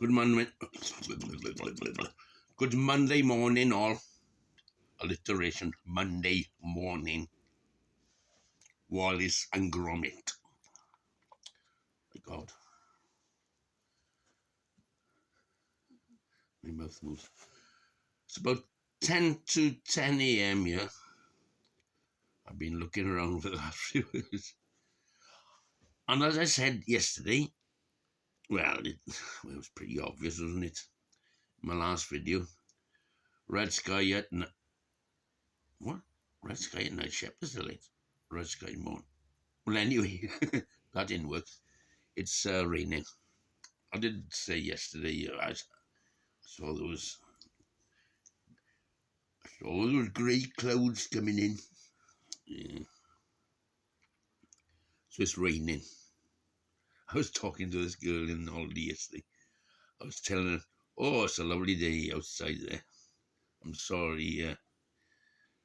Good Monday, good Monday morning, all. Alliteration. Monday morning. Wallace and Gromit. My God, my mouth moves. It's about 10 to 10 a.m. here. I've been looking around for the last few weeks. And as I said yesterday, well, it was pretty obvious, wasn't it? My last video. Red sky at night. What? Red sky at night, Shepherd's Delight. Red sky morning. Well, anyway, that didn't work. It's raining. I did say yesterday, I saw there was grey clouds coming in. Yeah. So it's raining. I was talking to this girl in holiday yesterday. I was telling her, "Oh, it's a lovely day outside there. I'm sorry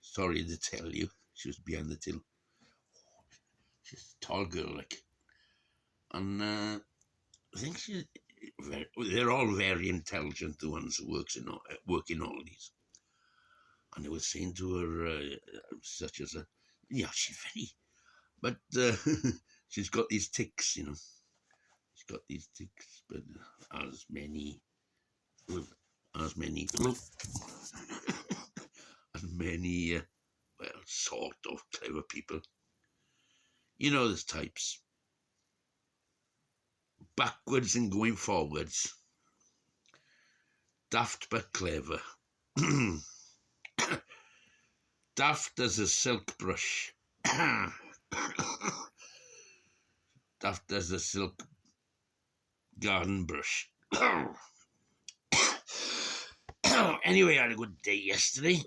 to tell you." She was behind the till. She's a tall girl, like, and I think they're all very intelligent, the ones who work in holidays. And I was saying to her, such as she's very, but she's got these tics, She's got these tics, but as many, as many, well, sort of clever people. There's types. Backwards and going forwards. Daft but clever. Daft as a silk brush. Daft as a silk garden brush. Anyway, I had a good day yesterday.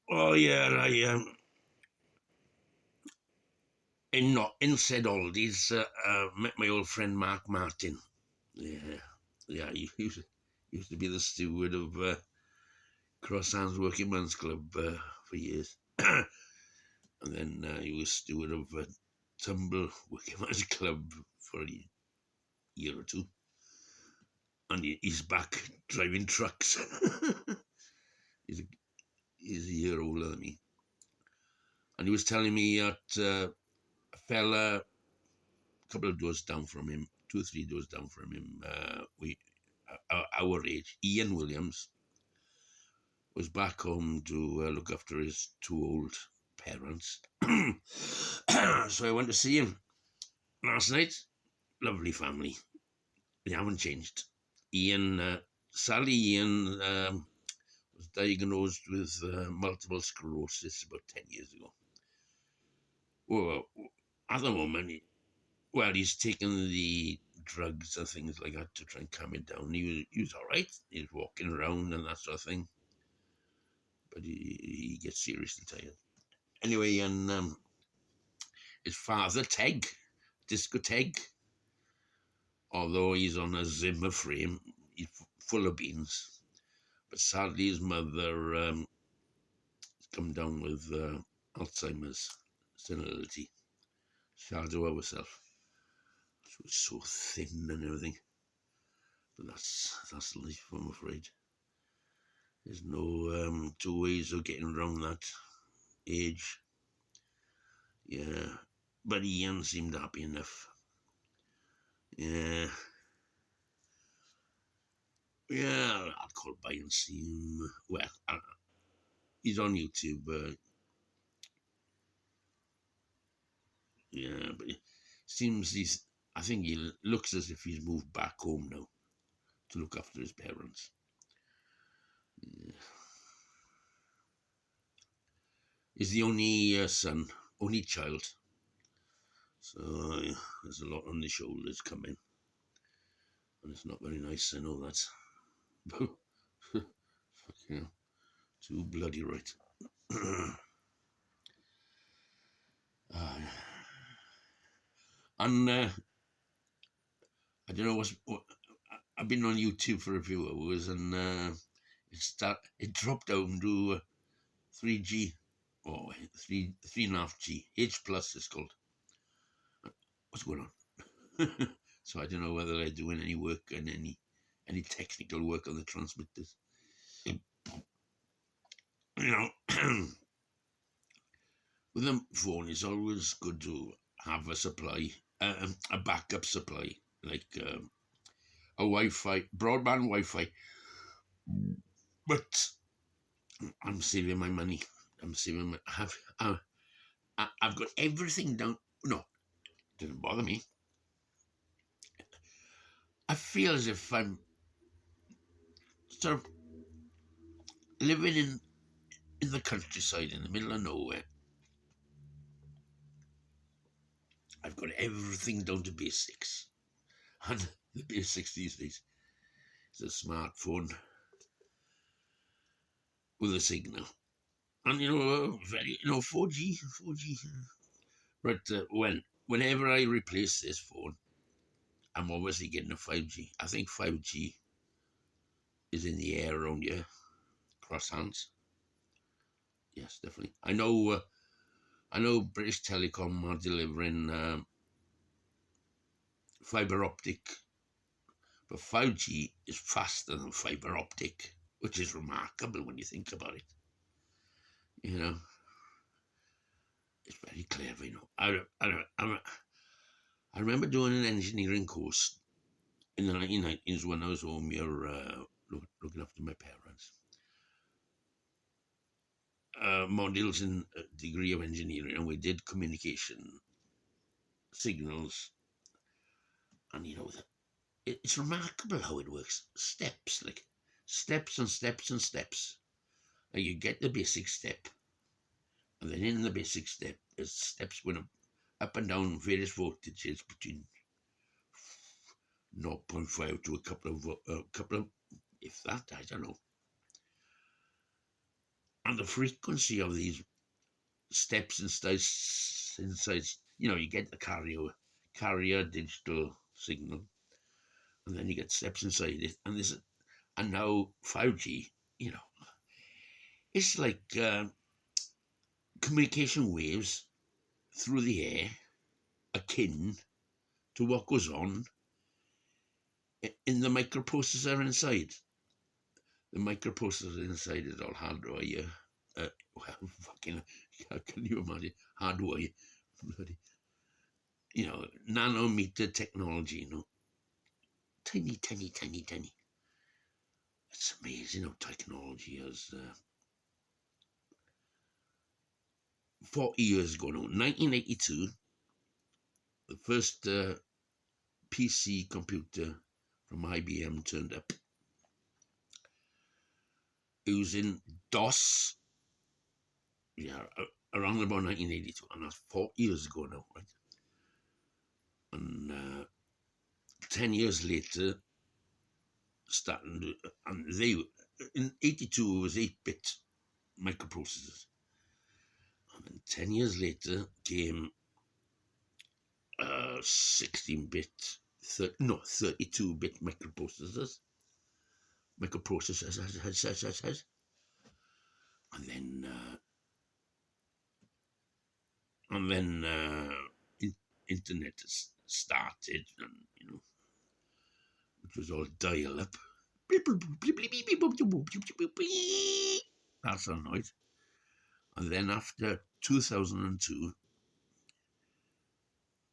Oh yeah, I in said Aldi's met my old friend Mark Martin. Yeah, he used to be the steward of Crosshands Working Men's Club for years. And then he was steward of Tumble Working Men's Club for a year or two. And he's back driving trucks. he's a year older than me. And he was telling me that a fella, a couple of doors down from him, 2 or 3 doors down from him, our age, Ian Williams, was back home to look after his 2 old parents. So I went to see him last night. Lovely family. They haven't changed. Sally Ian was diagnosed with multiple sclerosis about 10 years ago. Well, at the moment, he's taken the drugs and things like that to try and calm it down. He was all right. He was walking around and that sort of thing. But he gets seriously tired. Anyway, and his father, Teg, Disco Teg, although he's on a Zimmer frame, he's full of beans. But sadly, his mother come down with Alzheimer's senility. Shadow herself. She was so thin and everything. But that's life, I'm afraid. There's no 2 ways of getting around that age. Yeah, but Ian seemed happy enough. Yeah, I'll call by and see him. Well, he's on YouTube. Yeah, but it seems I think he looks as if he's moved back home now to look after his parents. Yeah. He's the only son, only child. So there's a lot on the shoulders coming. And it's not very nice, I know that. Yeah, too bloody right. And I don't know what I've been on YouTube for a few hours, and it dropped down to 3G or 3.5G. H plus is called. What's going on? So I don't know whether they're doing any work on any any technical work on the transmitters. You know, with the phone, it's always good to have a supply, a backup supply, like a Wi-Fi, broadband Wi-Fi. But I'm saving my money. I'm saving my. I've got everything down. No, it doesn't bother me. I feel as if I'm sort of living in the countryside, in the middle of nowhere. I've got everything down to basics. And the basics these days is a smartphone with a signal. And, 4G. But whenever I replace this phone, I'm obviously getting a 5G. I think 5G is in the air around here. Cross hands. Yes, definitely. I know British Telecom are delivering fibre optic, but 5G is faster than fibre optic, which is remarkable when you think about it. It's very clever, I remember doing an engineering course in the 1990s when I was home here looking after my parents. Modules in a degree of engineering, and we did communication signals, and it's remarkable how it works. Steps and steps and steps. And you get the basic step, and then in the basic step, there's steps going up and down various voltages between 0.5 to a couple of, if that, I don't know. And the frequency of these steps and inside, you get the carrier digital signal, and then you get steps inside it, and now 5G, it's like communication waves through the air, akin to what goes on in the microprocessor inside. The microprocessor inside is all hardware. Fucking, how can you imagine hardware? Bloody, nanometer technology. Tiny. It's amazing how technology has. 40 years ago now, 1982, the first PC computer from IBM turned up. Using DOS, around about 1982, and that's 40 years ago now, right? And 10 years later, in 82 it was 8-bit microprocessors, and then 10 years later came 16-bit, 32-bit microprocessors, and then internet started, and which was all dial-up. That's all noise. And then after 2002,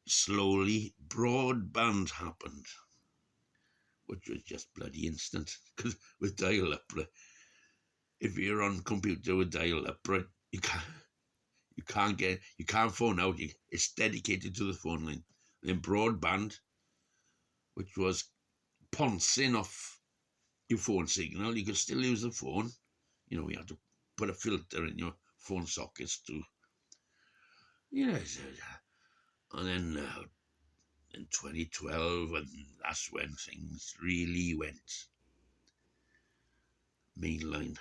slowly broadband happened, which was just bloody instant. Because with dial-up, if you're on computer with dial-up, right, you can't phone out. It's dedicated to the phone line. Then broadband, which was pouncing off your phone signal, you could still use the phone. We had to put a filter in your phone sockets to, and then in 2012, and that's when things really went mainline.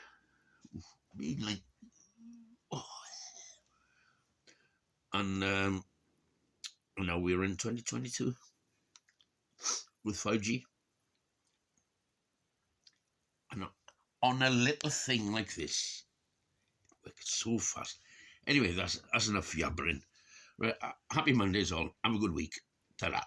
Oh. And now we're in 2022 with 5G. And on a little thing like this, it works so fast. Anyway, that's enough yabbering. Right, happy Mondays all. Have a good week. Ta-da.